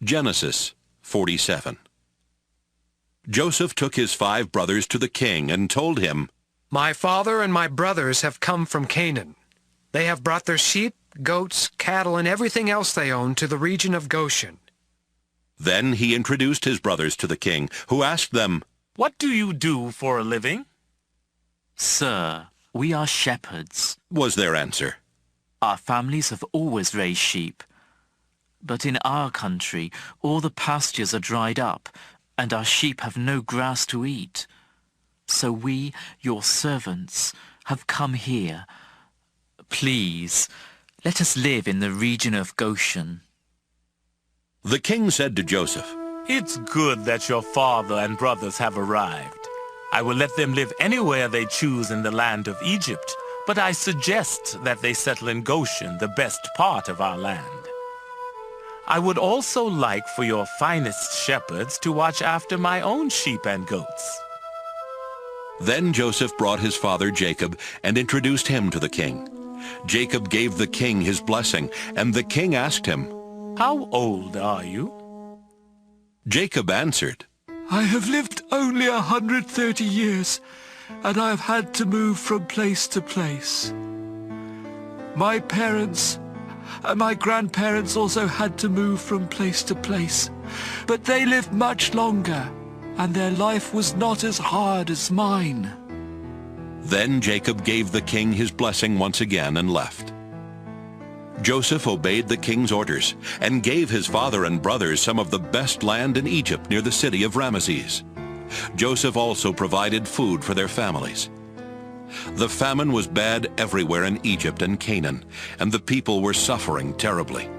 Genesis 47. Joseph took his 5 brothers to the king and told him, "My father and my brothers have come from Canaan. They have brought their sheep, goats, cattle, and everything else they own to the region of Goshen." Then he introduced his brothers to the king, who asked them, "What do you do for a living?" "Sir, we are shepherds. was their answer. Our families have always raised sheep. But in our country, all the pastures are dried up, and our sheep have no grass to eat. So we, your servants, have come here. Please, let us live in the region of Goshen." The king said to Joseph, "It's good that your father and brothers have arrived. I will let them live anywhere they choose in the land of Egypt, but I suggest that they settle in Goshen, the best part of our land. I would also like for your finest shepherds to watch after my own sheep and goats." Then Joseph brought his father Jacob and introduced him to the king. Jacob gave the king his blessing, and the king asked him, "How old are you?" Jacob answered, "I have lived only 130 years, and I have had to move from place to place. My parents and my grandparents also had to move from place to place, but they lived much longer, and their life was not as hard as mine." Then Jacob gave the king his blessing once again and left. Joseph obeyed the king's orders and gave his father and brothers some of the best land in Egypt near the city of Ramesses. Joseph also provided food for their families. The famine was bad everywhere in Egypt and Canaan, and the people were suffering terribly.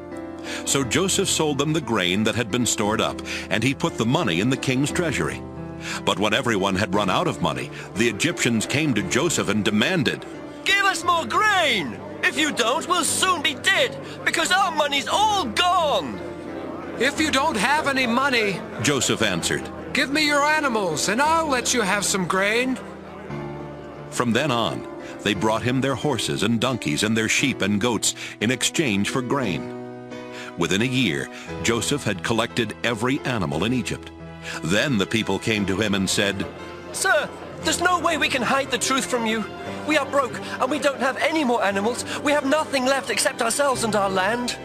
So Joseph sold them the grain that had been stored up, and he put the money in the king's treasury. But when everyone had run out of money, the Egyptians came to Joseph and demanded, "Give us more grain! If you don't, we'll soon be dead, because our money's all gone!" "If you don't have any money," Joseph answered, "give me your animals, and I'll let you have some grain." From then on, they brought him their horses and donkeys and their sheep and goats in exchange for grain. Within a year, Joseph had collected every animal in Egypt. Then the people came to him and said, "Sir, there's no way we can hide the truth from you. We are broke, and we don't have any more animals. We have nothing left except ourselves and our land."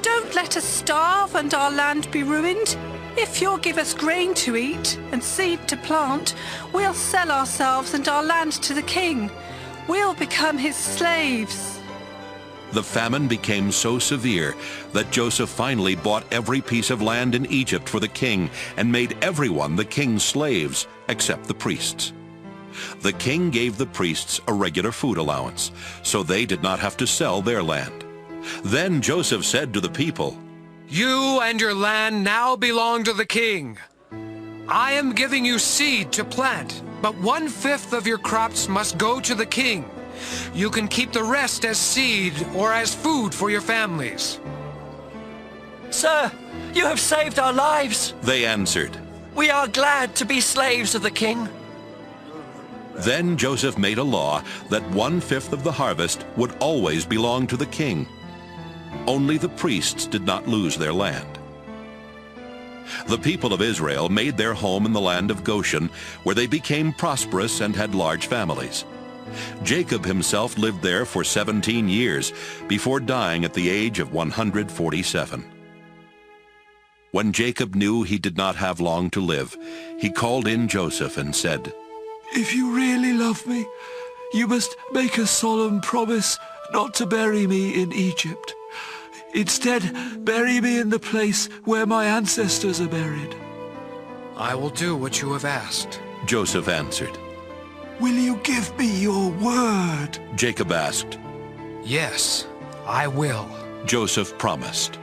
Don't let us starve and our land be ruined. If you'll give us grain to eat and seed to plant, we'll sell ourselves and our land to the king. We'll become his slaves." The famine became so severe that Joseph finally bought every piece of land in Egypt for the king and made everyone the king's slaves except the priests. The king gave the priests a regular food allowance, so they did not have to sell their land. Then Joseph said to the people, "You and your land now belong to the king. I am giving you seed to plant, but 1/5 of your crops must go to the king. You can keep the rest as seed or as food for your families." "Sir, you have saved our lives. they answered. We are glad to be slaves of the king." Then Joseph made a law that 1/5 of the harvest would always belong to the king. Only the priests did not lose their land. The people of Israel made their home in the land of Goshen, where they became prosperous and had large families. Jacob himself lived there for 17 years before dying at the age of 147. When Jacob knew he did not have long to live, he called in Joseph and said, "If you really love me, you must make a solemn promise not to bury me in Egypt. Instead, bury me in the place where my ancestors are buried." "I will do what you have asked." Joseph answered. "Will you give me your word?" Jacob asked. "Yes, I will." Joseph promised.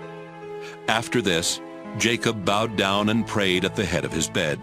After this, Jacob bowed down and prayed at the head of his bed.